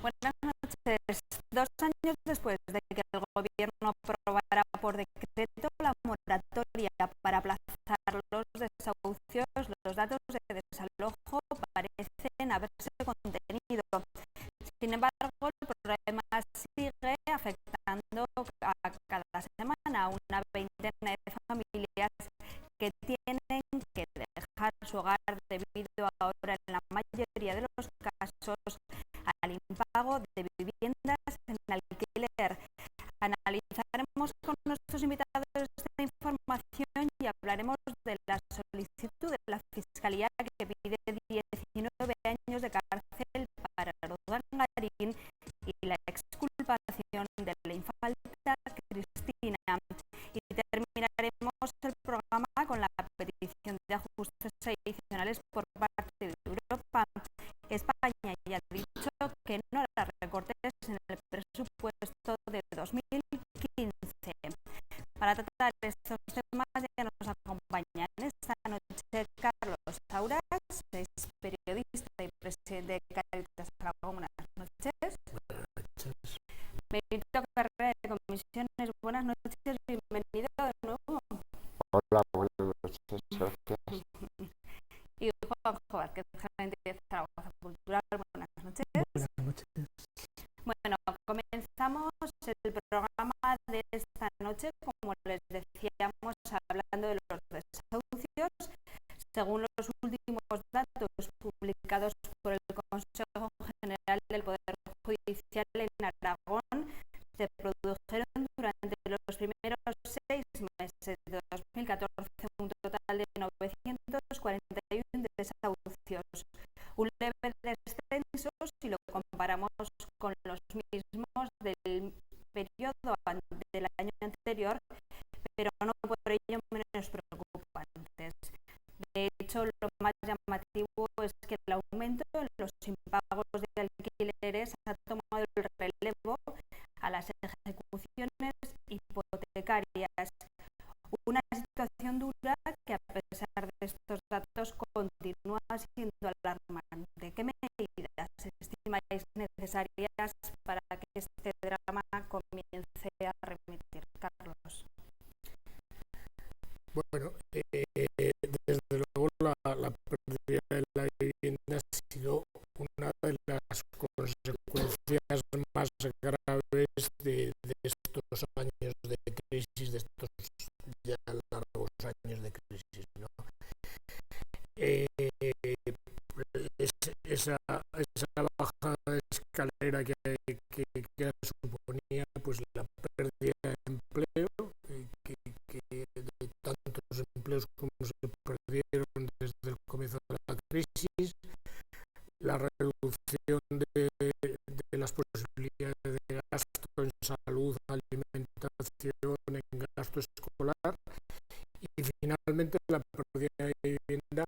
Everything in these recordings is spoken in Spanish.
Buenas noches. 2 años después de que el Gobierno aprobara por decreto la moratoria para aplazar los desahucios, los datos de desalojo parecen haberse contenido. Sin embargo, el problema sigue afectando a cada semana a una veintena de familias que tienen que dejar su hogar debido ahora, en la mayoría de los casos, al impago de viviendas en alquiler. Analizaremos con nuestros invitados esta información y hablaremos de la solicitud de la Fiscalía que pide 19 años de cárcel para Urdangarín y la exculpación de la infanta Cristina. Y terminaremos el programa con la petición de ajustes adicionales por parte de Europa. España ya ha dicho que no hará recortes en el presupuesto de 2015. Para tratar estos temas ya nos acompañan esta noche Carlos Sauras, es periodista y presidente de Cáritas Aragón. Buenas noches. Buenas noches. Benito Carrera de Comisiones, buenas noches, bienvenido de nuevo. Hola, buenas noches, gracias. Y Juan Jobar, que es gerente de Zaragoza Cultural, buenas noches. Buenas noches. Bueno, comenzamos el programa de esta noche, como les decíamos, hablando de los desahucios. Según los últimos datos publicados por el Consejo General del Poder Judicial en Aragón, se produjeron durante los primeros 6 meses de 2014 un total de 941 desahucios, un leve descenso si lo comparamos con los mismos del periodo del año anterior, pero no por ello menos preocupantes. De hecho, lo más llamativo es que el aumento en los impagos de alquileres ha tomado el relevo a las ejecuciones hipotecarias. Una situación dura que, a pesar de estos datos, continúa siendo alarmante. ¿Qué medidas estimáis necesarias para que este drama comience a remitir? Carlos. Bueno, desde luego la pérdida de la vivienda ha sido una de las consecuencias más graves de estos años de crisis, de estos ya largos años de crisis, ¿no? Esa bajada de escalera que suponía pues la pérdida de empleo, de tantos empleos como se perdieron desde el comienzo de la crisis, la reducción de las posibilidades de gasto en salud, alimentación, en gasto escolar, y finalmente la pérdida de vivienda,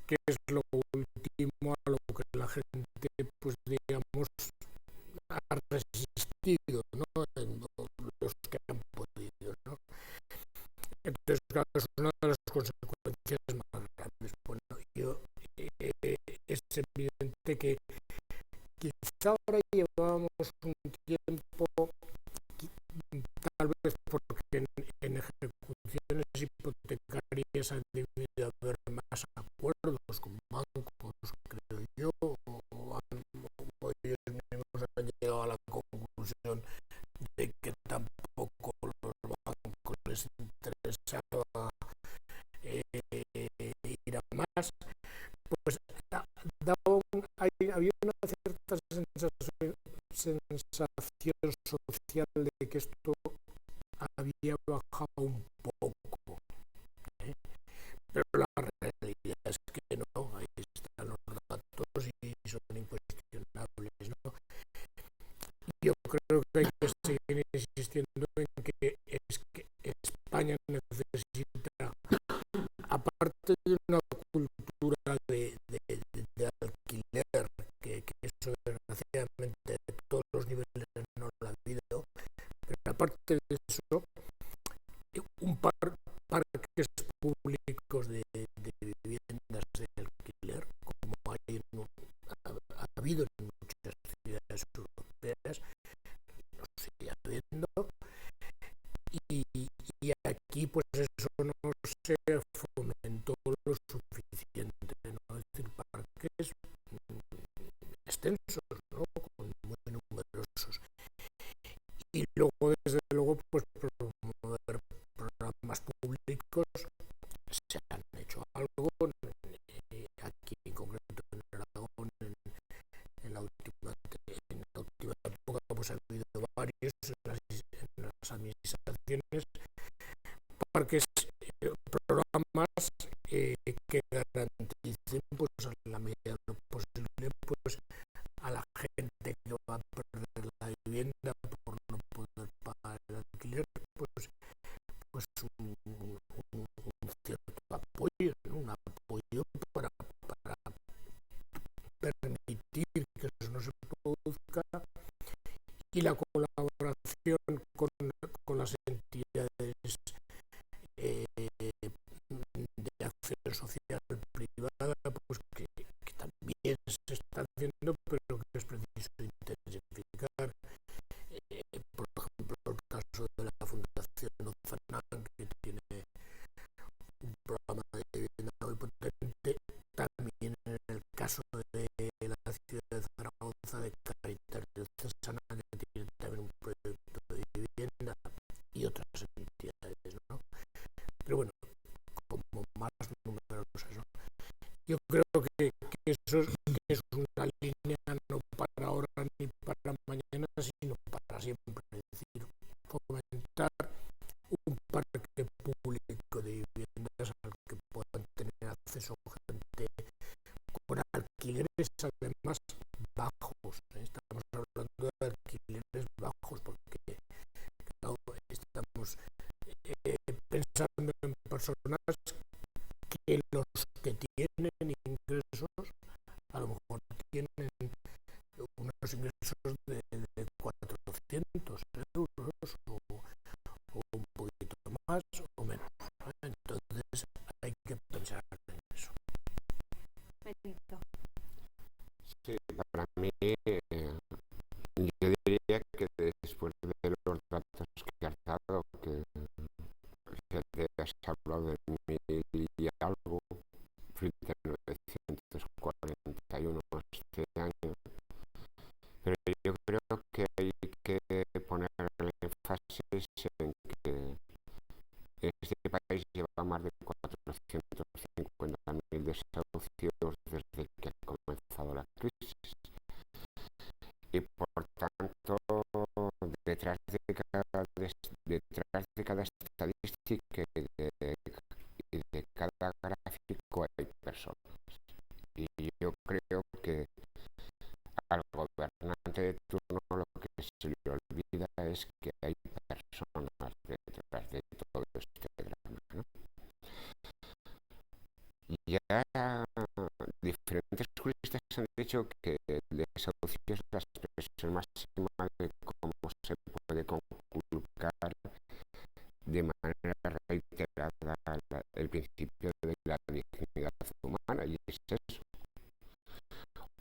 que es lo último a lo que la gente, pues digamos, ha resistido, ¿no? Los que han podido, ¿no? Entonces, claro, es una de las consecuencias más grandes. Bueno, es evidente que quizá ahora llevábamos un tiempo, tal vez porque en ejecuciones hipotecarias han debido haber más acuerdos con bancos, creo yo, o ellos mismos han llegado a la conclusión de que tampoco los bancos les interesaba ir a más, pues había una cierta sensación social de que esto había bajado un poco, ¿eh? Pero la realidad es que no, ahí están los datos y son incuestionables, ¿no? Yo creo que hay que seguir insistiendo en que España necesita, aparte de una cultura de alquiler, que eso desgraciadamente de todos los niveles no lo ha habido, pero aparte de eso, un parques públicos de viviendas de alquiler, como ha habido en muchas ciudades pues eso no se fomentó lo suficiente, ¿no? Es decir, parques extensos, ¿no? Muy numerosos. Y luego, desde luego, pues promover programas públicos. Se han hecho algo, aquí en concreto en Aragón, en la última época, pues ha habido varios en las administraciones, parques, programas que garanticen, pues a la medida de lo posible, pues a la gente que va a perder la vivienda por no poder pagar el alquiler, pues un cierto apoyo, ¿no? Un apoyo para permitir que eso no se produzca, y la colaboración con las entidades de acción social privada, pues que también se está haciendo, pero que es preciso intensificar. Por ejemplo, el caso de la Fundación Ozanan, que tiene un programa de vivienda muy potente. También en el caso de la ciudad de Zaragoza, de Caritas Diocesana, que tiene también un proyecto de vivienda, y otras entidades, ¿no? Pero bueno, como más numerosos, ¿no? Yo creo que eso es una línea no para ahora ni para mañana, sino para siempre. Es decir, fomentar un parque público de viviendas al que puedan tener acceso gente con alquileres además bajos. Estamos hablando de alquileres bajos porque, claro, estamos pensando en personas que los que tienen ingresos a lo mejor tienen unos ingresos de 400 euros o un poquito más o menos, ¿no? Entonces hay que pensar en eso. Benito. Sí, para mí, yo diría que después de los datos que has dado, que te has hablado de 1000 y algo frente a 941 este año, pero yo creo que hay que poner el énfasis en que este país lleva más de 450.000 desahucios desde que ha comenzado la crisis, y por tanto detrás de cada estadística y de cada gráfico hay personas, y yo creo que al gobernante de turno lo que se le olvida es que hay personas detrás de todo este drama, ¿no? Y ya diferentes juristas han dicho que el desahucio es la expresión máxima de cómo se puede conculcar de manera reiterada el principio de la dignidad humana, y es eso.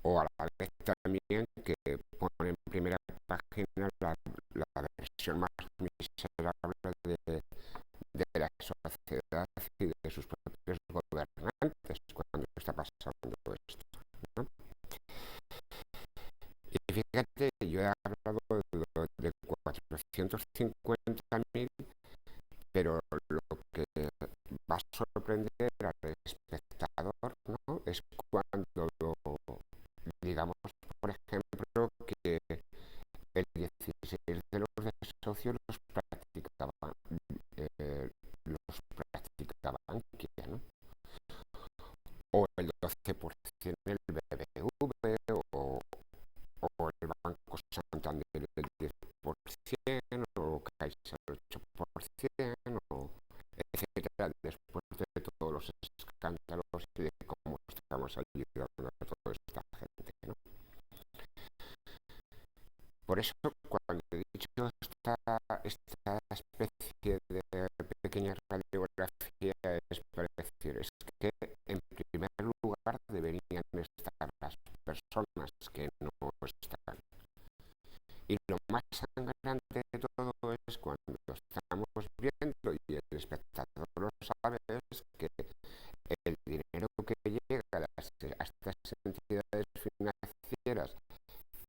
O a la vez también que pone en primera página la versión más miserable de la sociedad y de sus propios gobernantes cuando está pasando esto, ¿no? Y fíjate, yo he hablado de 450.000, pero lo que va a sorprender al espectador, ¿no?, es cuando digamos, por ejemplo, que el 16 de los desahucios los practicaba Bankia, ¿no? O el 12% el BBV, o el Banco Santander el 10%, o Caixa el 8%, etcétera, después de todos los escándalos y de cómo estamos ayudando a toda esta gente, ¿no? Por eso, cuando he dicho esta especie de pequeña radiografía, es para decir, es que en primer lugar deberían estar las personas que no están. Y lo más sangrante de todo es cuando estamos viendo y el espectador lo sabe es que el dinero que llega a estas entidades financieras,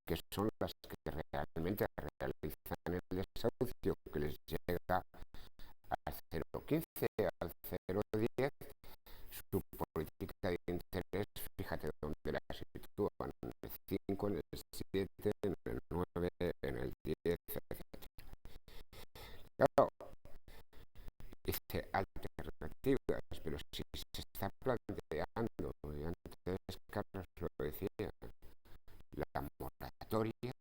que son las que realmente realizan el desahucio, que les llega al 0,15, al 0,10, su política de interés, fíjate dónde la sitúan, en el 5, en el 7, en el 9, en el 10, etc. Claro, dice alternativas, pero si se está planteando, y antes Carlos lo decía, la moratoria,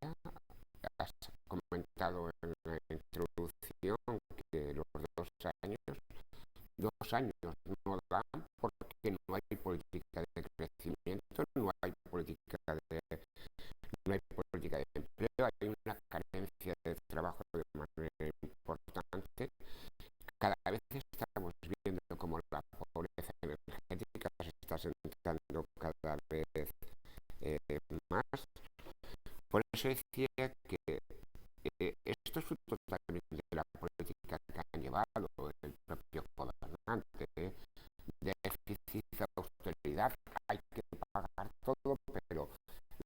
has comentado en la introducción que los 2 años no dan porque no hay política de crecimiento, no hay política de empleo, hay una carencia de trabajo de manera importante. Cada vez estamos viendo como la pobreza energética se está sentando cada vez más. Por eso decía que esto es fruto también de la política que han llevado el propio gobernante, déficit, austeridad, hay que pagar todo, pero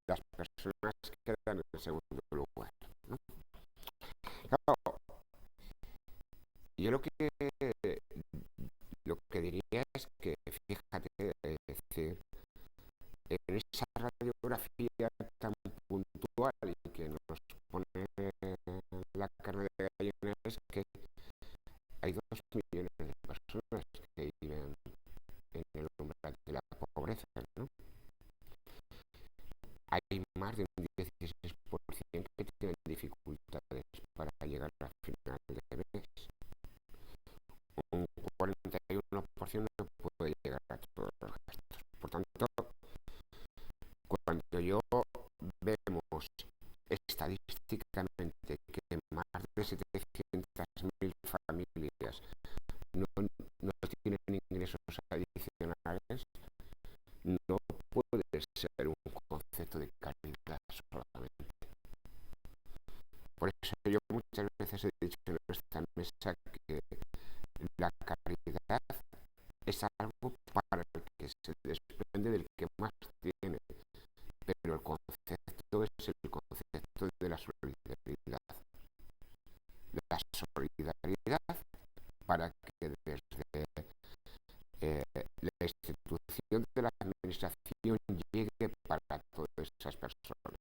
las personas quedan en segundo lugar, ¿no? Claro, yo lo que diría es que, fíjate, es decir, en esa radiografía tan puntual y que nos pone la carne de gallina, es que hay 2 millones de personas que viven en el umbral de la pobreza, ¿no? Hay más de un 16% que tienen dificultades para llegar al final de mes. Un 41% no puede llegar a todos los gastos. Por tanto, cuando vemos estadísticamente que más de 700.000 familias no tienen ingresos adicionales, no puede ser un concepto de caridad solamente. Por eso yo muchas veces he dicho en esta mesa que la caridad es algo para el que se desprende del que más tiene, pero el concepto es el concepto de la solidaridad. La solidaridad para que desde la institución de la administración llegue para todas esas personas.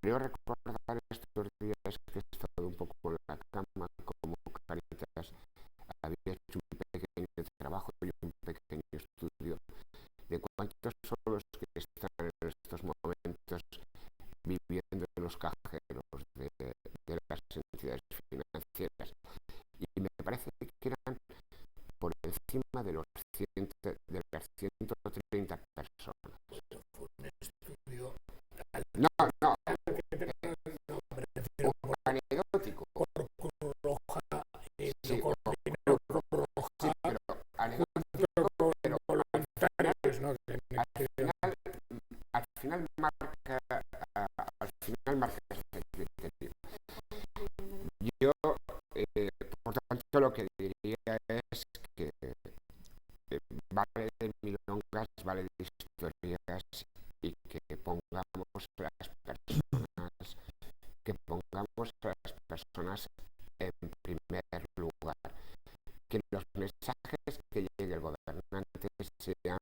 Creo recordar estos días que he estado un poco en la cama, como Caritas había hecho un pequeño trabajo y un pequeño estudio de cuántos son los que están en estos momentos viviendo en los cajeros de las entidades financieras. Y me parece que eran por encima de las 130 personas. No, anecdótico. Sí, pero anecdótico, pero al final marca este criterio. Yo, por tanto, lo que diría es que vale de milongas, vale de historias, y que pongamos a las personas en primer lugar, que los mensajes que llegue el gobernante sean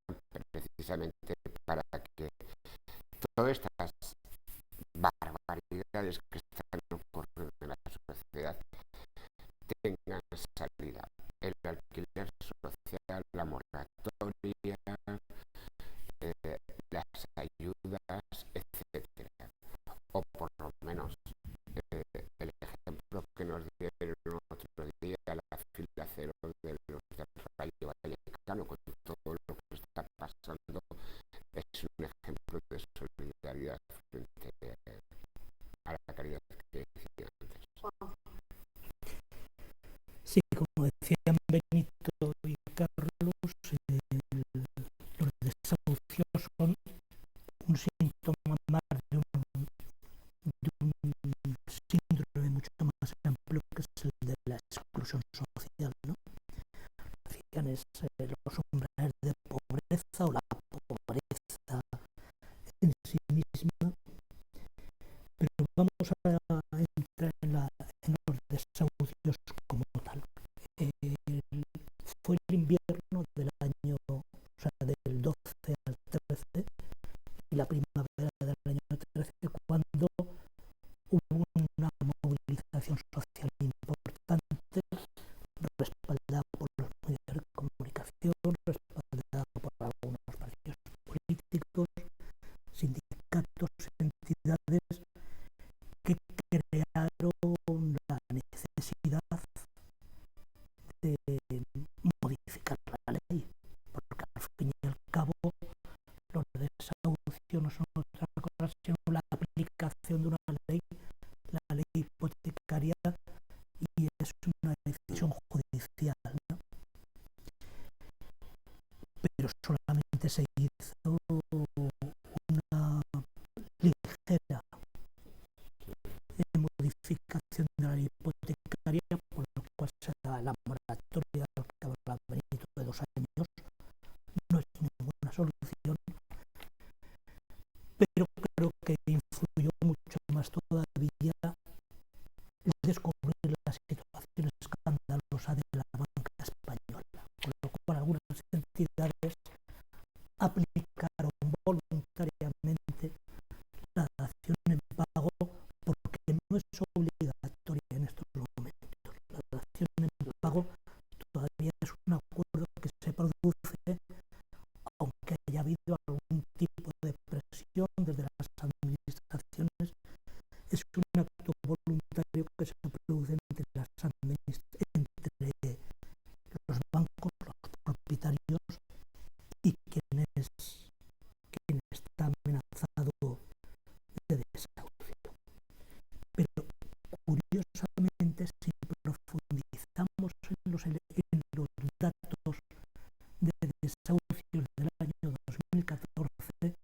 precisamente para que todas estas barbaridades que están ocurriendo en la sociedad tengan salida. El alquiler social, la moratoria, las ayudas, etcétera. O por lo menos el ejemplo que nos dieron otro día, la fila cero de los del Rayo Vallecano, con todo lo que está pasando, es un ejemplo de solidaridad frente a la caridad que decía antes. Sí, como decían Benito y Carlos, los desahucios son un síntoma más de un síndrome mucho más amplio, que es el de la exclusión social, ¿no? indican es los umbrales de pobreza o la pobreza en sí misma, pero vamos a entrar en los desahucios como tal. Fue el invierno del año, o sea, del 12 al 13 y la primavera del año 13 cuando hubo una movilización social importante, respaldada por los medios de comunicación, respaldada por algunos partidos políticos, sindicatos, entidades que crearon la necesidad de modificar la ley, porque al fin y al cabo los desahucios no son otra cosa sino la aplicación de una ley, la ley hipotecaria, y es una decisión judicial, ¿no? Pero solamente se hizo una ligera modificación de la ley hipotecaria, por lo cual se da la moratoria al cabo del Benito de 2 años. No es ninguna solución, pero creo que influyó mucho más todavía el descubrir la situación escandalosa de la banca española, con lo cual algunas entidades aplicaron voluntariamente la dación en pago, porque no es obligatoria en estos momentos. La dación en pago todavía es un acuerdo que se produce aunque haya habido algún tipo de presión desde las administraciones. Es un acto voluntario que se produce entre los bancos, los propietarios y quien está amenazado de desahucio. Pero curiosamente, si profundizamos en los datos de desahucios del año 2014,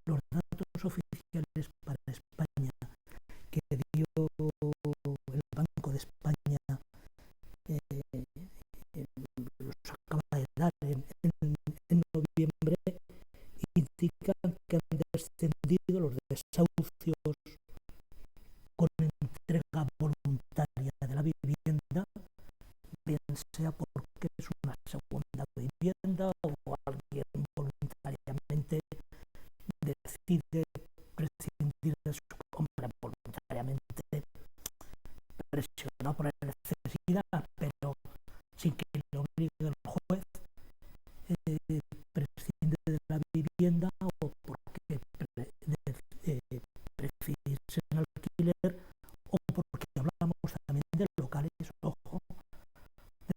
los datos oficiales para España que dio el Banco de España los acaba de dar en noviembre, indican que han descendido los desahucios con entrega voluntaria de la vivienda, bien sea porque es una segunda vivienda o alguien voluntariamente decide prescindir de su compra, voluntariamente presionado por la necesidad, pero sin que le obligue el juez, prescinde de la vivienda o porque prefiere irse en alquiler, o porque hablamos también de locales. Ojo,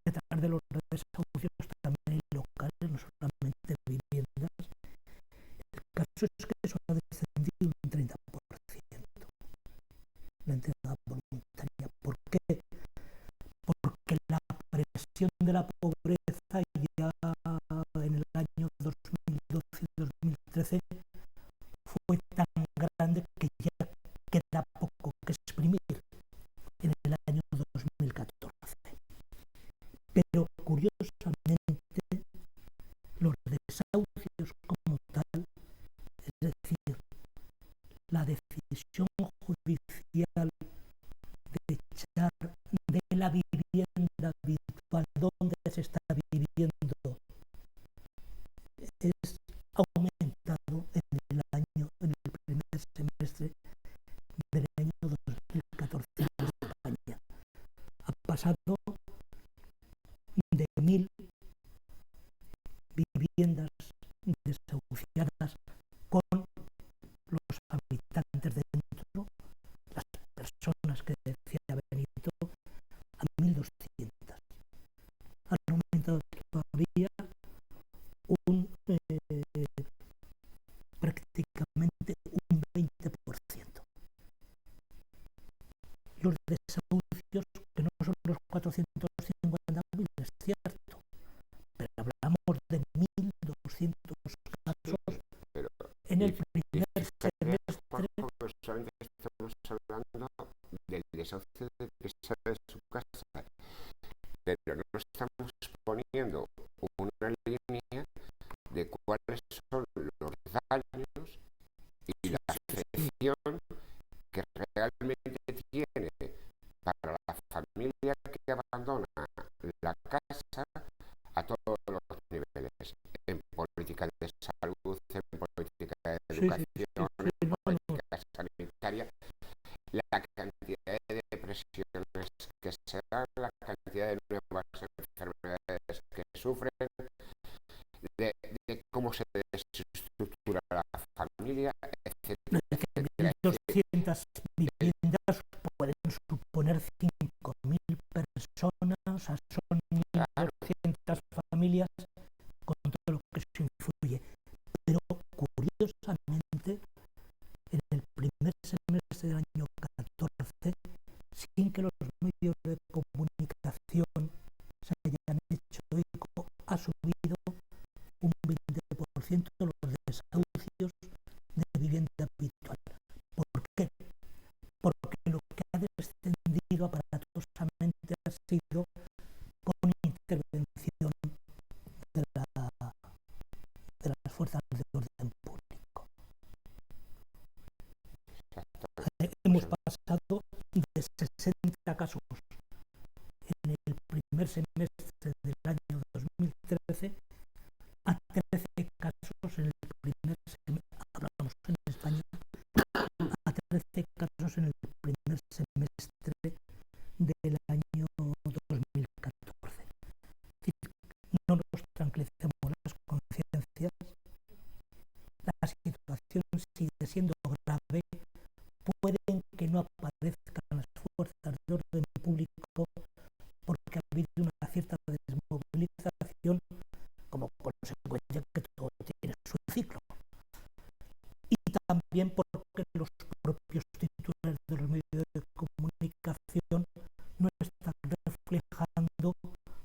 detrás de los desahucios también hay locales, no solamente viviendas. El caso es que eso ha descendido un 30%, la entrega voluntaria. ¿Por qué? Porque la presión de la pobreza ya en el año 2012 y 2013 fue tan grande que ya queda poco que exprimir en el año 2014. Pero curiosamente, los desahucios como tal, es decir, la decisión judicial de echar de la vivienda habitual donde se está viviendo, es aumentado en el primer semestre del año 2014 en España. Ha pasado de 1.000 viviendas desahuciadas con los habitantes dentro, las personas que decía Benito, a 1.200. Han aumentado todavía prácticamente un 20%. Los desahucios, que no son los 450.000, es cierto, pero hablamos de 1.200 casos en el primer semestre. Solamente estamos hablando del desahucio de que sale de su casa, pero no estamos poniendo educación, sí, en no, política sanitaria, la cantidad de depresiones que se dan, la cantidad de nuevas enfermedades que sufren, de cómo se desestructura la familia, etcétera, que etcétera. 1.200 viviendas pueden suponer 5.000 personas, o sea, son 1.200 familias con todo lo que eso influye. Pero curiosamente, en el primer semestre del año 14, sin que los medios de comunicación se hayan hecho eco, ha subido un 20% los desahucios de vivienda habitual. ¿Por qué? Porque lo que ha descendido aparatosamente ha sido con intervención de las fuerzas de orden público. Hemos pasado de 60 casos en el primer semestre del año 2013 a 13 casos en el primer semestre, hablamos en España, a 13 casos en el primer semestre del año 2014. No nos tranquilicemos las conciencias, la situación sigue siendo grave, pueden que no aparezcan las fuerzas de orden público porque ha habido una cierta desmovilización como consecuencia que todo tiene su ciclo. Y también porque los propios titulares de los medios de comunicación no están reflejando,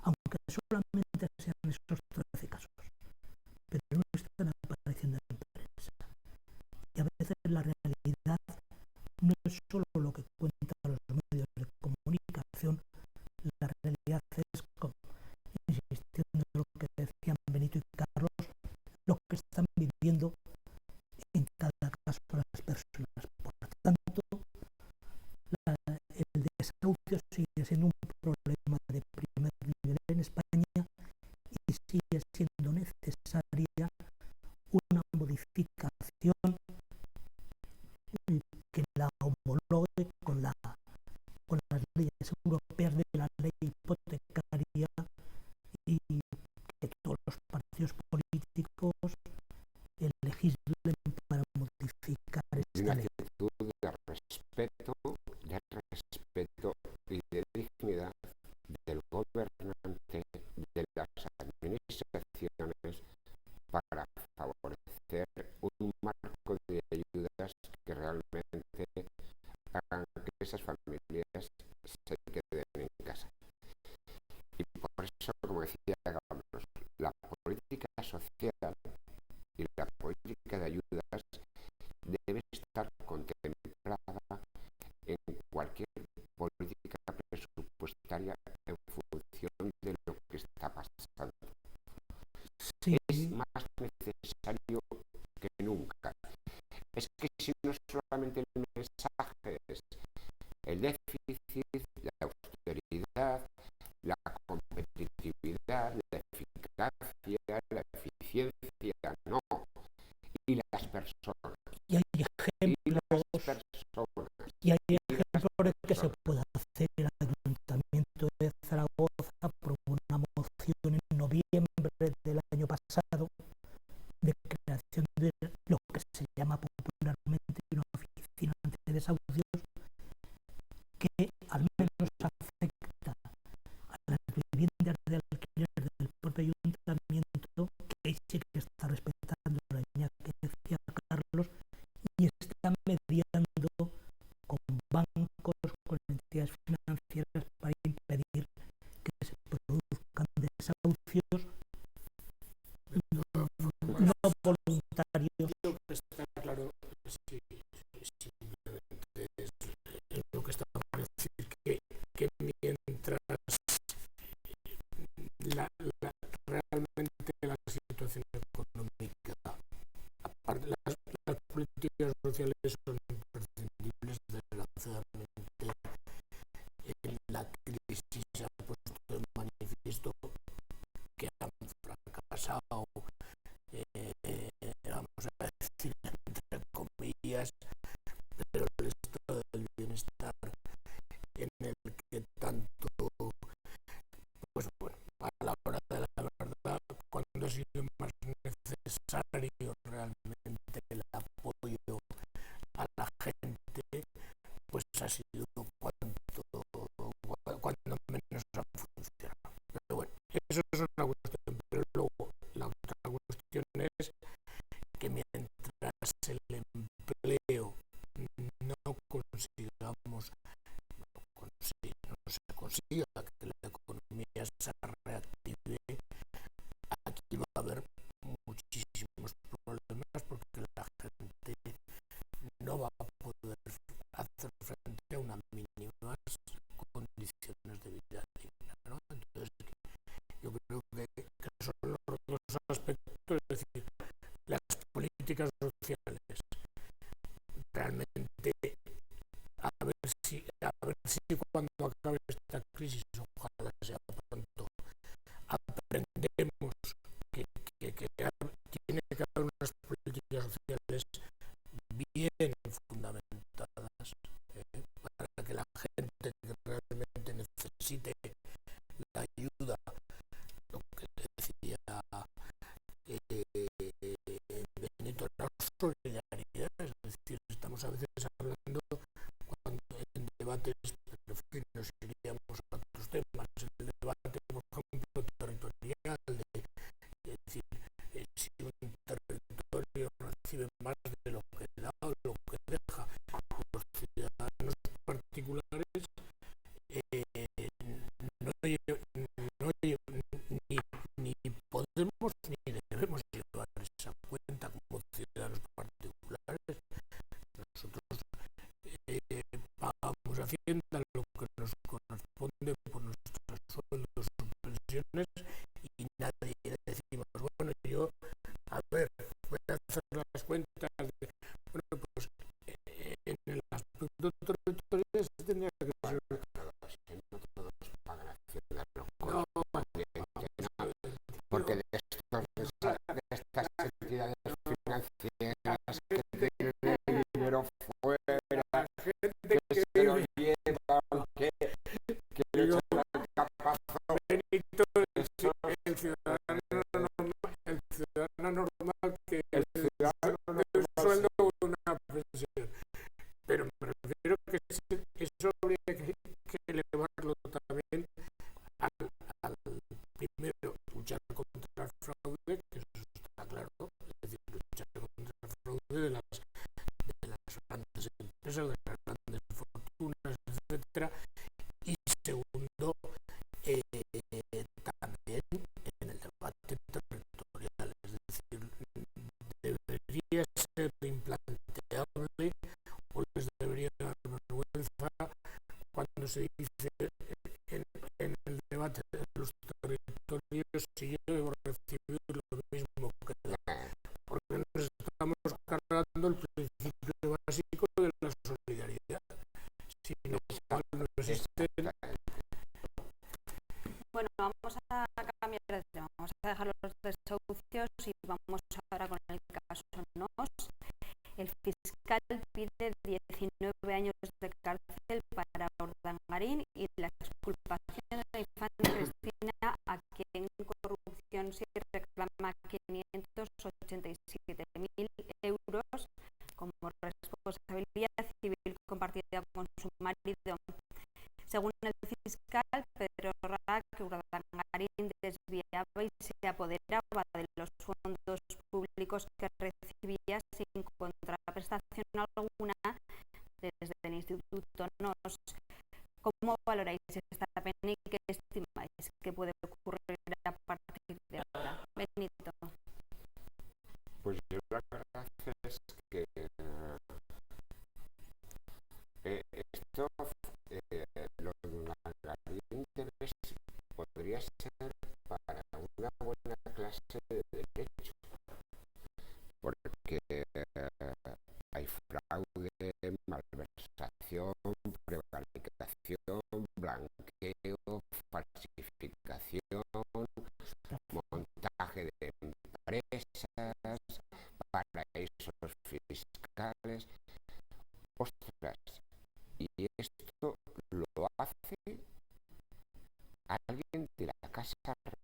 aunque solamente sean esos 13 casos, pero no están apareciendo en prensa. Y a veces la realidad no es solo lo que cuentan los medios de comunicación, la realidad es, como insistiendo en lo que decían Benito y Carlos, lo que están viviendo en cada caso las personas. Por tanto, el desahucio sigue siendo un problema de primer nivel en España y sigue siendo necesaria una modificación que la homologue con las leyes europeas de la ley hipotecaria y que todos los partidos políticos legislen para modificar esta ley. Una actitud de respeto y de dignidad del gobernante, de las administraciones, para favorecer un marco de ayudas que realmente hagan que esas familias se queden en casa. Y por eso, como decía Carlos, la política social y la política de ayudas debe estar contemplada en cualquier política presupuestaria en función de lo que está pasando. Sí. Es más necesario que nunca. Es que si no solamente el mensaje es el déficit, la austeridad, la competitividad, la eficacia, la eficiencia, no. Y las personas. Y hay ejemplos de que se puede hacer. El Ayuntamiento de Zaragoza aprobó una moción en noviembre del año pasado de creación de lo que se llama popularmente una oficina antidesahucios, que al menos afecta a las viviendas de alquiler del propio ayuntamiento, que sí que está respetando la línea que decía Carlos, y está mediando con bancos, con entidades financieras para impedir que se produzcan desahucios no voluntarios. Lo que está claro, sí, simplemente es lo que está para decir que mientras realmente la situación económica, aparte las políticas sociales son imprescindibles, desgraciadamente la crisis ha puesto de manifiesto que han fracasado, vamos a decir, entre eso es una cuestión, pero luego la otra cuestión es que mientras el empleo no consigamos, no se consiga que la economía se reactive, aquí va a haber muchísimos problemas porque la gente no va a poder hacer frente a unas mínimas condiciones de vida digna, ¿no? Entonces, yo creo que son los dos aspectos, es decir, las políticas sociales realmente a ver si cuando acabe esta crisis, ojalá sea pronto, aprendemos que tiene que haber unas políticas sociales bien fundamentadas, para que la gente que realmente necesite la ayuda, lo que decía Benito, la solidaridad, es decir, estamos a veces hablando cuando en debates, pero en fin, nos iríamos a otros temas, el debate, por ejemplo, territorial, es decir, si un territorio recibe más de lo que da o lo que deja, los ciudadanos particulares ni podemos ni debemos llevar esa cuenta como ciudadanos particulares. Nosotros pagamos Hacienda lo que nos corresponde por nuestros sueldos o pensiones y nadie decimos, bueno, yo, a ver, voy a hacer las cuentas de, bueno, pues en el aspecto territorial se tendría que ser. No todos pagan Hacienda, no, porque de estas entidades financieras que tienen el dinero fuera, que se lo llevan, que le echan el capazo. Benito, el ciudadano normal que el ciudadano de un sueldo o una pensión. Pero me refiero que eso habría que elevarlo también al primero, luchar contra el fraude, que eso está claro, es decir, luchar contra el fraude de las grandes empresas, de las grandes fortunas, etcétera. Y segundo, también en el debate territorial, es decir, debería ser implanteable o les debería dar vergüenza cuando se dice en el debate de los territorios si yo debo recibir lo mismo que dar, porque nos estamos cargando el principio básico de la solidaridad. Si no existe. Bueno, vamos a cambiar de tema, vamos a dejar los desahucios y vamos ahora con el caso NOS. El fiscal pide 19 años de cárcel para Urdangarín y la exculpación de la infanta Cristina, a quien en corrupción se reclama 587.000 euros como responsabilidad civil compartida con su marido. Según el fiscal Pedro Rack, Urdangarín desviaba y se apoderaba de los fondos públicos que recibía sin contraprestación alguna desde el Instituto NOS. ¿Cómo valoráis esta pena y qué estimáis que puede ocurrir a partir de ahora? Benito. Pues yo la verdad es que esto lo de Urdangarín podría ser para una buena clase de derecho, porque hay fraude, malversación, prevaricación, blanqueo, falsificación, montaje de empresas, paraísos fiscales. Ostras, y esto lo hace alguien de la Casa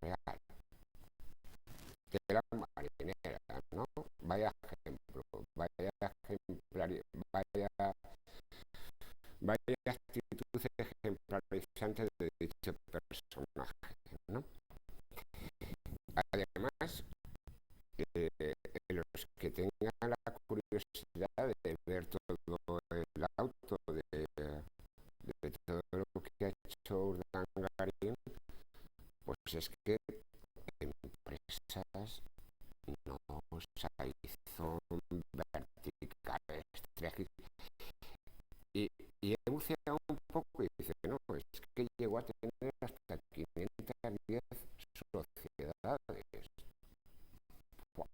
Real, de la marinera, ¿no? Vaya ejemplo, vaya actitud ejemplarizante de dicho personaje, ¿no? Además, los que tengan la curiosidad de ver todo el auto, de todo lo que ha hecho Urdangarin, pues es que empresas no hizo verticales, y he buceado un poco y dice, no, es que llegó a tener hasta 510 sociedades. ¡Wow!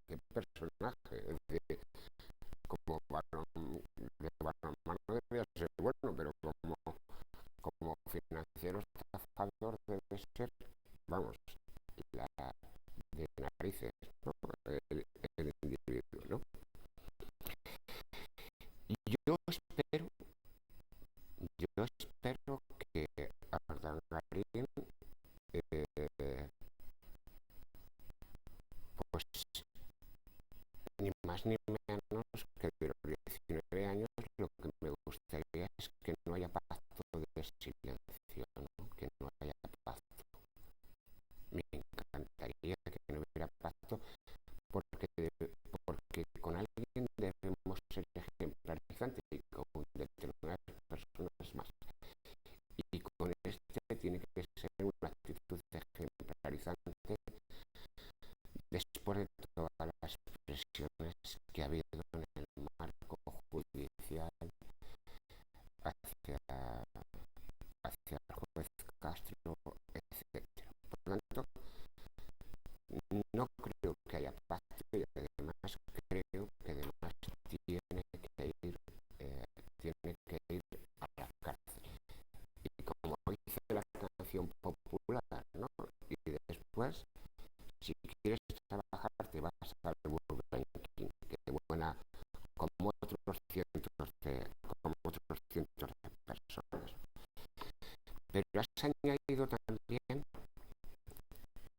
¡Qué personaje! Como de balonmano debía ser bueno, pero como financiero estafador debe ser, vamos, la de narices, ¿no? El individuo, ¿no? Y yo espero que Urdangarin pues ni más ni menos que de los 19 años, lo que me gustaría es que no haya pacto de silencio, ¿no? Que no haya pacto. Me encantaría que no hubiera pacto porque con alguien debemos ser ejemplarizantes y con determinadas personas más. Y con este tiene que ser una actitud ejemplarizante después de todas las presiones que ha habido en el marco judicial hacia el juez Castro, etc. Por lo tanto, no creo que haya pacto y además creo que además tiene que ir a la cárcel. Y como dice la canción popular, ¿no? Y después, si quieres trabajar, te vas al Burger King, que buena, como otros cientos de personas. Pero has añadido también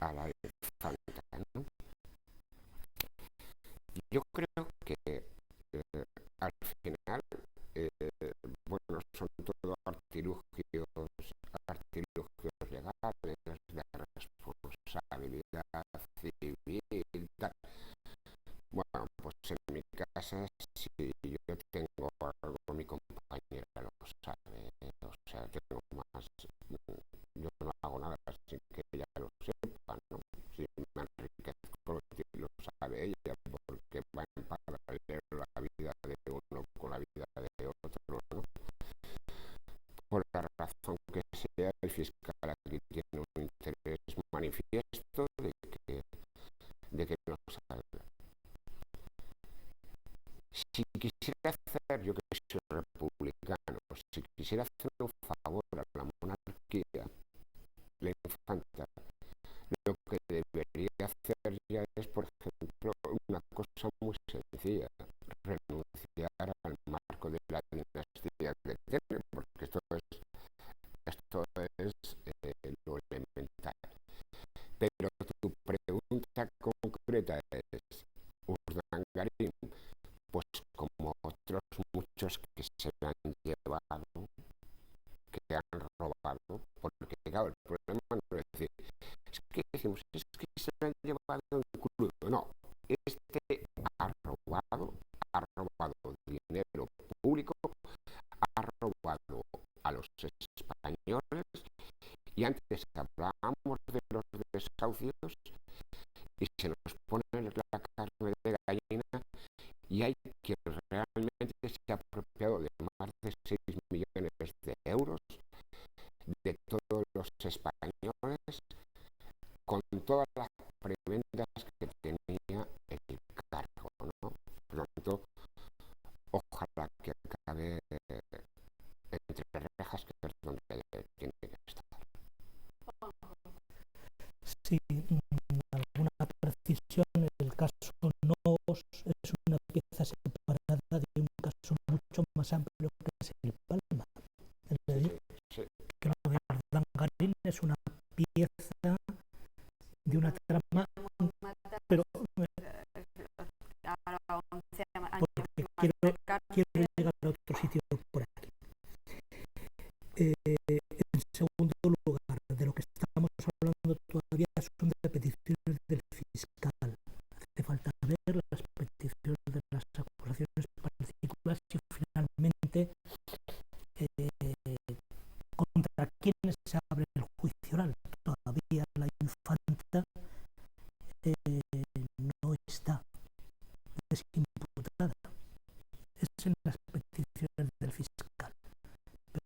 a la infanta, ¿no? Yo creo que al final, bueno, son todo artilugios legales de responsabilidad civil, tal. Bueno, pues en mi casa, si yo tengo algo, mi compañera lo sabe, o sea, tengo más, yo no hago nada sin que ella lo sepa, ¿no? Si me enriquezco, lo sabe ella, porque va en paralelo la vida de uno con la vida de otro, ¿no? Por la razón que sea, el fiscal aquí tiene un interés manifiesto de que no salga. Si quisiera hacer, yo que soy republicano, si quisiera hacer un favor a la monarquía, la infanta, lo que debería hacer ya es, por ejemplo, una cosa muy sencilla: renunciar al marco de la dinastía que tiene, porque esto es lo elemental. Pero tu pregunta concreta es, Urdangarin, pues como otros muchos que se han llevado, que han robado, porque claro, el problema no es decir, es que decimos, es que se han llevado en crudo. No, este ha robado dinero público, ha robado a los españoles, y antes hablábamos de los desahucios y se nos pone la carne de gallina, y hay quien realmente se ha apropiado de más de 6 millones de euros de todos los españoles, con todas las prebendas que tenía el cargo, ¿no? Por lo tanto, ojalá que acabe entre rejas, que es donde tiene que estar. Sí, alguna precisión. El caso Noos es una pieza separada de un caso mucho más amplio que es el Palma. Es decir, que lo de Urdangarin es una pieza de una trama, pero porque quiero llegar a otro sitio por aquí. En segundo lugar, de lo que estamos hablando todavía son de peticiones fiscal. Hace falta ver las peticiones de las acusaciones particulares y finalmente contra quienes se abre el juicio oral. Todavía la infanta no está desimputada. Es en las peticiones del fiscal.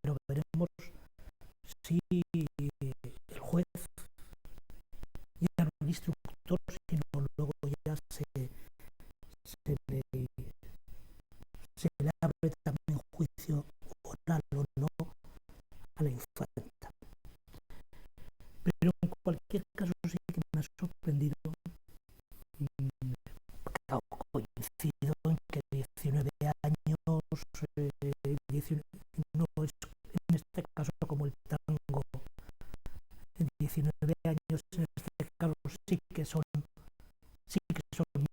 Pero veremos si el juez, ya no el instructor, sino luego ya se le abre también juicio oral o no a la infanta. Pero en cualquier caso sí que me ha sorprendido, coincido en que 19 años, no es en este caso como el tango, 19 años en este caso sí que son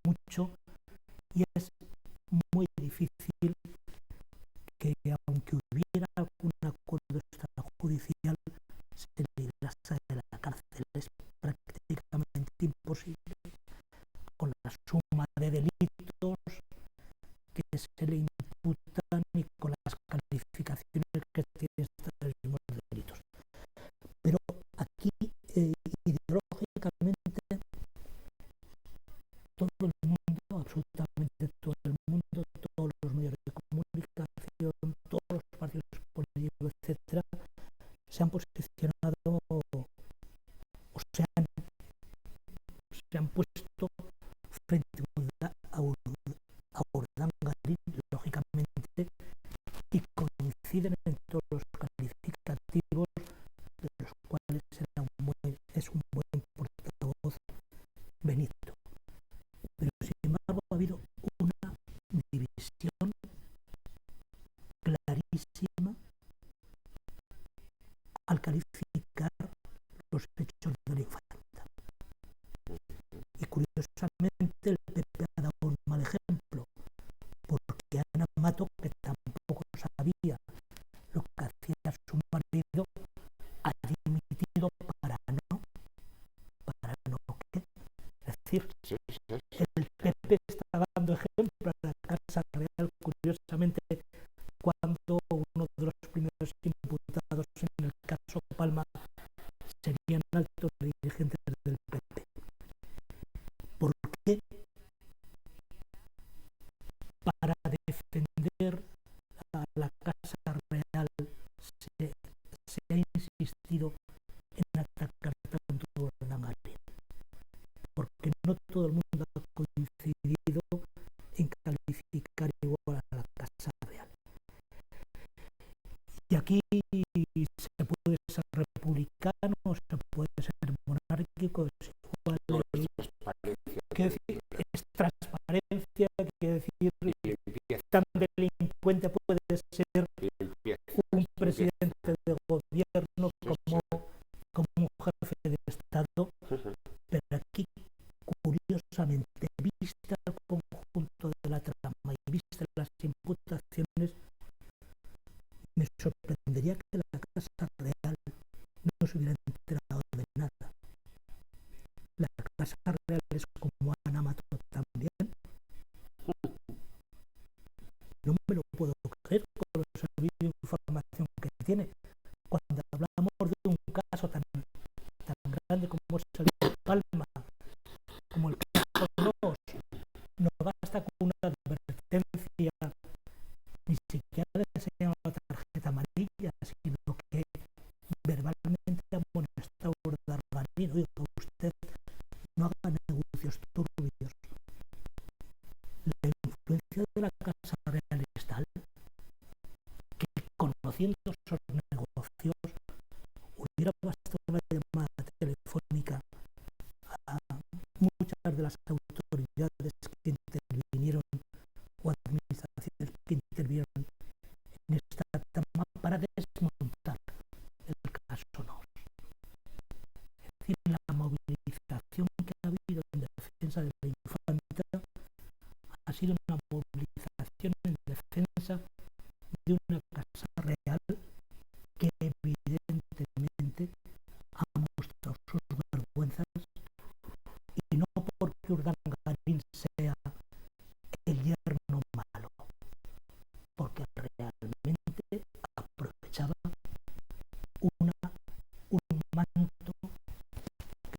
mucho, y es muy difícil que, aunque hubiera algún acuerdo extrajudicial, se librase de la cárcel. Es prácticamente imposible, con la suma de delitos que se le imputan y con las calificaciones que tienen estos mismos delitos. Pero aquí, ideológicamente, todo el mundo, absolutamente todo el mundo, todos los medios de comunicación, todos los partidos políticos, etcétera, se han posicionado o se han puesto frente a Urdangarin, lógicamente, y coinciden en todos los calificativos, de los cuales es un buen portavoz Benito. Pero sin embargo ha habido una división clarísima al calificar los hechos de la infanta. Y curiosamente el PP ha dado un mal ejemplo, porque Ana Mato, que tampoco sabía lo que hacía su marido, ha dimitido para no ¿qué? Es decir, el PP está dando ejemplo a la Casa Real, curiosamente, cuando uno de los primeros imputados en el caso Palma serían altos dirigentes del PP. ¿Por qué? Para defender a la Casa Real se ha insistido en atacar tanto a Urdangarin, porque no todo el mundo ha coincidido en calificar igual a la Casa Real. Y aquí se puede ser republicano, se puede ser monárquico, es igual. Quiero decir, es transparencia, quiero decir, tan delincuente puede ser un presidente de gobierno como un jefe de Estado, pero aquí, curiosamente, vista el conjunto de la trama y vista las imputaciones, me sorprendería que la Casa Real no se hubiera enterado de nada. La Casa Real es como Ana Mato también. No me lo puedo creer con los servicios de información que tiene. Cuando hablamos de un caso tan grande como es el de Palma, como el caso Nos, no basta con una advertencia, ni siquiera le enseñan la tarjeta amarilla, sino que verbalmente amonesta a Urdangarin: oiga, usted no haga negocios turbios. La influencia de la Casa Real es tal que, conociendo esos negocios, hubiera bastado una llamada telefónica a muchas de las autoridades que intervinieron o administraciones que intervinieron en esta trama para desmontar el caso Nos. Es decir, la movilización que ha habido en defensa de la infanta ha sido una movilización en defensa de una Casa Real que evidentemente ha mostrado sus vergüenzas, y no que Urdangarín sea el yerno malo, porque realmente aprovechaba un manto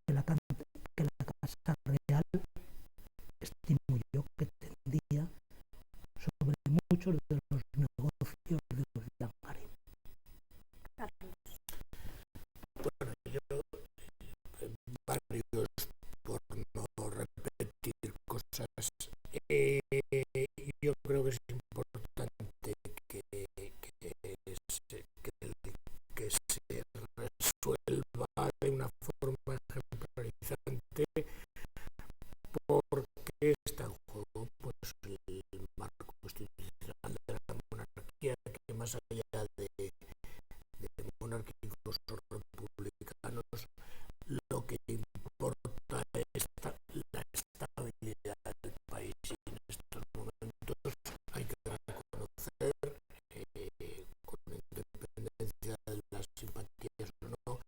que la Casa Real estimo yo que tendía sobre muchos de los negocios de Urdangarín. Bueno, yo varios, por no repetir cosas, yo creo que es importante que se resuelva de una forma ejemplarizante porque está en juego pues el marco constitucional de la monarquía, que más allá de monárquicos o republicanos, lo que importa es la estabilidad del país, y en estos momentos hay que reconocer, con independencia de las simpatías o no,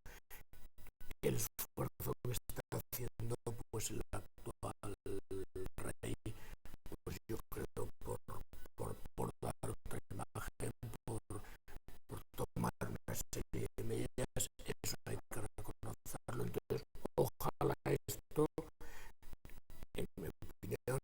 el esfuerzo que está haciendo pues el actual rey, pues yo creo por dar otra imagen, por tomar una serie de medidas. Eso hay que reconocerlo. Entonces, ojalá esto, en mi opinión,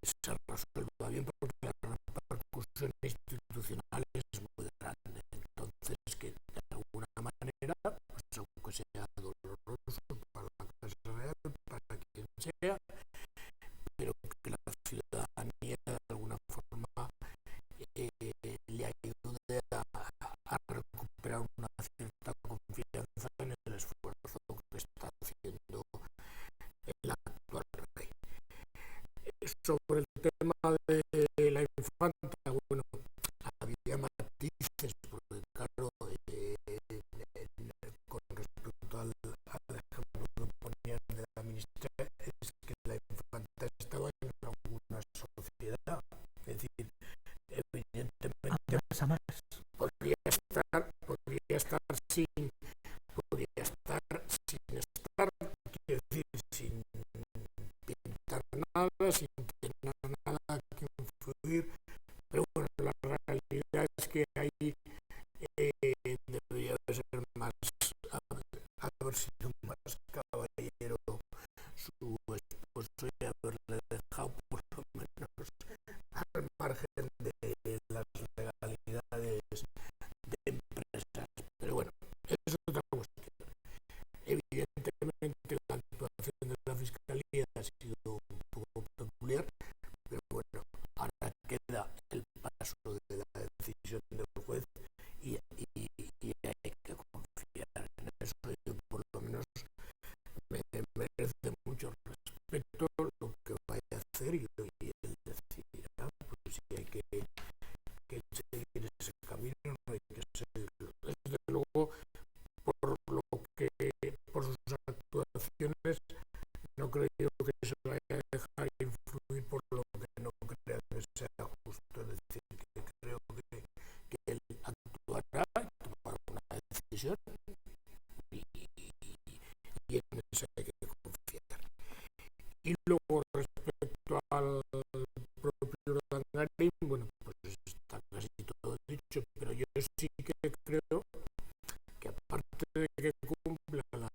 se resuelva bien, porque la repercusión institucional es muy grande. Entonces, que de alguna manera, pues aunque sea doloroso para la Casa Real, para quien sea, pero que la ciudadanía de alguna forma le ayude a recuperar una cierta confianza en el esfuerzo que está haciendo el actual rey. Sobre el tema de la infanta, bueno, había matices, porque claro, con respecto al ejemplo que ponían de la ministra, es que la infanta estaba en alguna sociedad, es decir, evidentemente podría estar sin estar, quiero decir, sin pintar nada, sin tener nada que influir, pero bueno, la realidad es que ahí debería de ser más, haber sido más caballero su esposo y haberle dejado por lo menos al margen de las legalidades de empresas. Pero bueno, es otra cuestión. Evidentemente la actuación de la Fiscalía ha sido un poco peculiar, pero bueno, ahora queda el paso de la decisión del juez y hay que confiar en eso. Yo por lo menos me merece mucho respeto lo que vaya a hacer, y él decidirá pues si hay que seguir ese camino o no hay que seguirlo. Desde luego, por sus actuaciones, no creo yo que se vaya a dejar influir por lo que no crea que sea justo. Es decir, que creo que él actuará y tomará una decisión, y en eso hay que confiar. Y luego, respecto al propio Urdangarín, bueno, pues está casi todo dicho, pero yo sí que creo que aparte de que cumpla la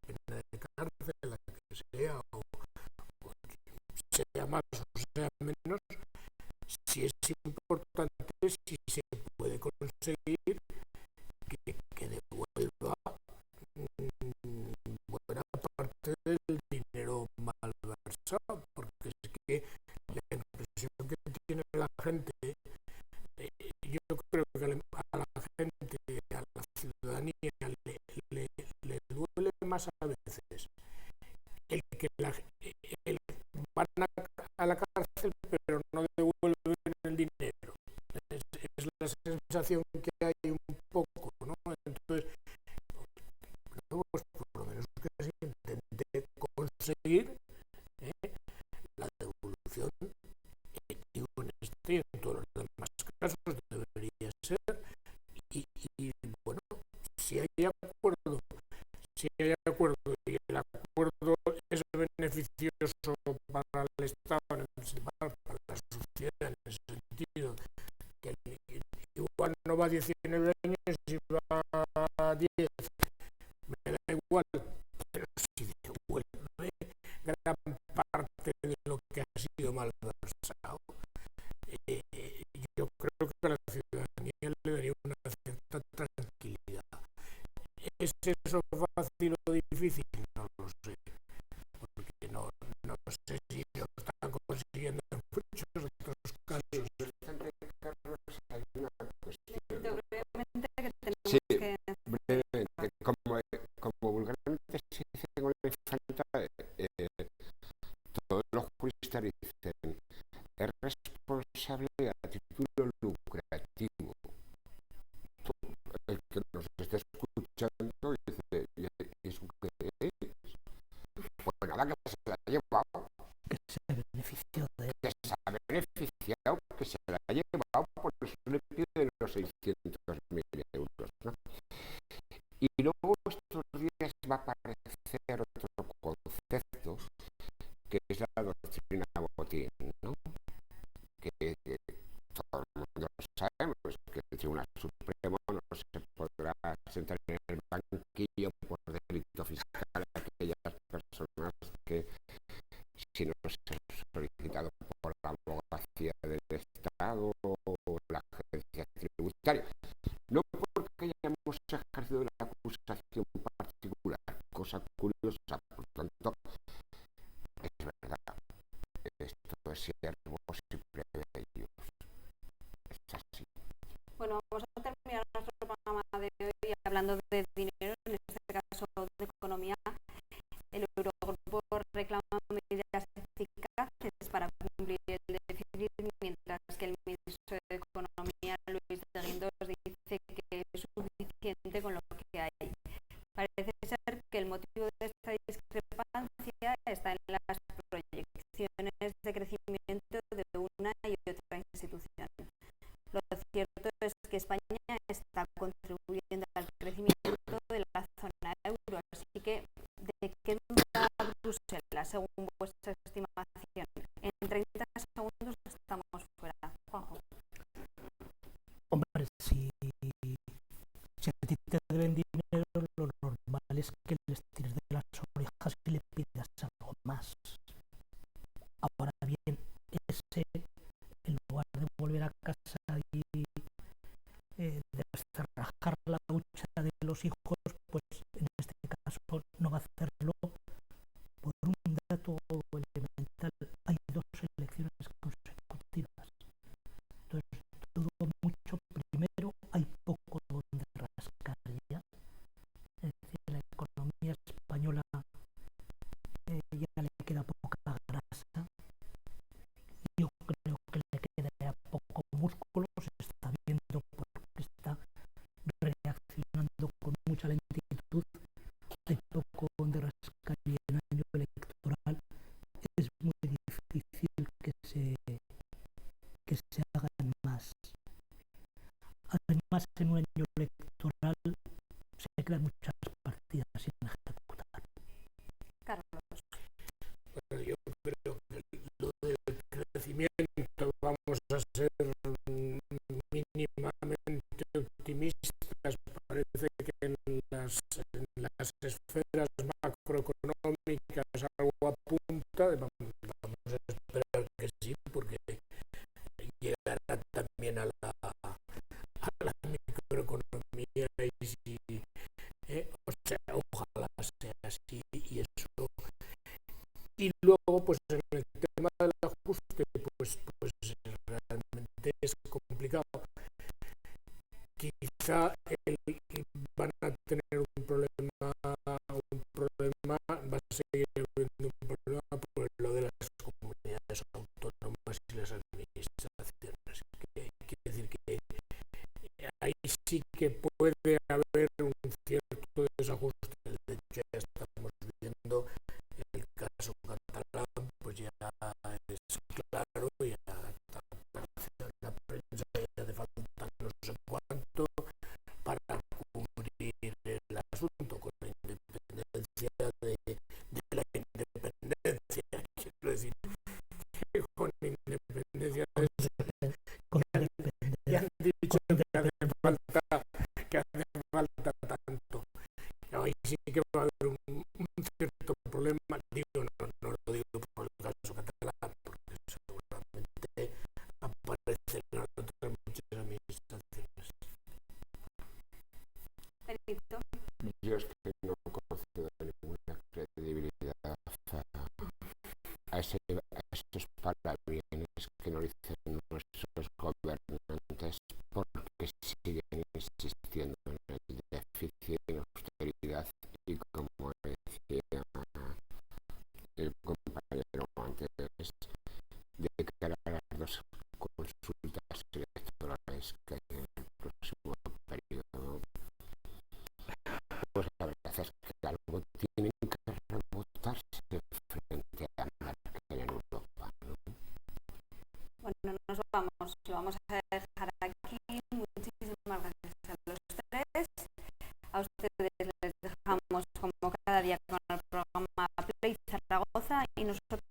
pena de cárcel, la que sea, o sea más o sea menos, si es importante, si se puede conseguir que devuelva buena parte del dinero malversado, porque es que la impresión que tiene la gente, yo creo que a la gente, a la ciudadanía, le duele más a veces el que van a la cárcel pero no devuelven el dinero. Es la sensación que hay un poco, ¿no? Entonces, pues por lo menos que se intente conseguir la devolución, digo, en este y en todos los demás casos debería ser, y bueno, si hay acuerdo y el acuerdo es es beneficioso para el Estado, para la sociedad en ese sentido, que igual no va a 19 años y va a 10, me da igual, pero si devuelve gran parte de lo que ha sido malversado, yo creo que a la ciudadanía le daría una cierta tranquilidad. ¿Es eso fácil o difícil? No lo sé, porque no sé si lo están consiguiendo en muchos otros casos. Hay una cuestión. Brevemente, que tenemos Sí, que... brevemente, como vulgarmente se dice con la infanta, todos los juristas dicen es responsable a título lucrativo. El que nos esté escuchando dice, ¿y eso qué es? Pues nada, que se la ha llevado, que se benefició de que se ha beneficiado, que se la ha llevado, por eso le piden los 600.000 euros, ¿no? Y luego estos días va a aparecer otro concepto, que es la doctrina Botín, ¿no? Que todo el mundo sabemos que el Tribunal Supremo no se podrá sentar en el banquillo por delito fiscal a aquellas personas que, si no se ha solicitado por la abogacía del Estado o la agencia tributaria, no porque hayamos ejercido la acusación particular, cosa curiosa, por tanto, es verdad, esto es siervo siempre de ellos, es así. Bueno, vamos a terminar nuestro programa de hoy hablando de dinero, en este caso de economía. El Eurogrupo reclama medidas eficaces para cumplir el déficit, mientras que el ministro de Economía, Luis de Guindos, dice que es suficiente con lo que hay. Parece ser que el motivo de esta discrepancia está en las proyecciones de crecimiento de una y otra institución. Lo cierto es que España está contribuyendo al crecimiento de la zona euro, así que ¿de qué duda Bruselas, según vuestra estimación? En 30 segundos estamos fuera. Juanjo. hombre, si a ti te deben dinero, lo normal es que les tires de las orejas y le pidas algo más. Ahora bien, ese, en lugar de volver a casa y descerrajar la hucha de los hijos, pues en este caso no va a hacerlo por un dato elemental. Hay 2 elecciones consecutivas. Entonces, dudo mucho. Primero, hay poco donde rascar ya. Es decir, la economía española ya le queda poca grasa. Yo creo que le queda poco músculo. Se está viendo porque está reaccionando con mucha lentitud. Hay poco donde rascar y en año electoral es muy difícil que se hagan más. Además, en un año electoral se quedan muchas partidas sin ejecutar. Carlos. Bueno, yo creo que lo del crecimiento vamos a ser mínimamente optimistas. Parece que en las esferas macroeconómicas algo apunta. Vamos a esperar que sí, porque llegará también a la microeconomía y si, o sea, ojalá sea así y eso. Y luego, pues en el tema del ajuste, pues realmente es complicado. Quizá van a tener un problema, va a seguir habiendo un problema por lo de las comunidades autónomas y las administraciones. Quiere decir que ahí sí que puede haber un cierto desajuste. De hecho, ya estamos viendo el caso catalán, pues ya es claro, ya aparece en la prensa, ya hace falta no sé cuánto para cubrir el asunto, con la independencia de la independencia dicho que hace falta tanto. Y ahí sí que va a haber un cierto problema. Digo, no lo digo por el caso catalán, porque seguramente aparecen en otras muchas administraciones. Benito. Yo es que no concedo ninguna credibilidad a esos parabienes que nos dicen nuestros gobernantes, porque siguen insistiendo en el déficit y en la austeridad, y como decía el compañero antes, de cara a las dos consultas electorales que hay en el próximo periodo, pues la verdad es que algo tienen que rebotarse frente a Merkel en Europa, ¿no? Bueno, nos vamos, lo vamos a dejar aquí. Muchísimas gracias a los tres. A ustedes les dejamos como cada día con el programa Play Zaragoza y nosotros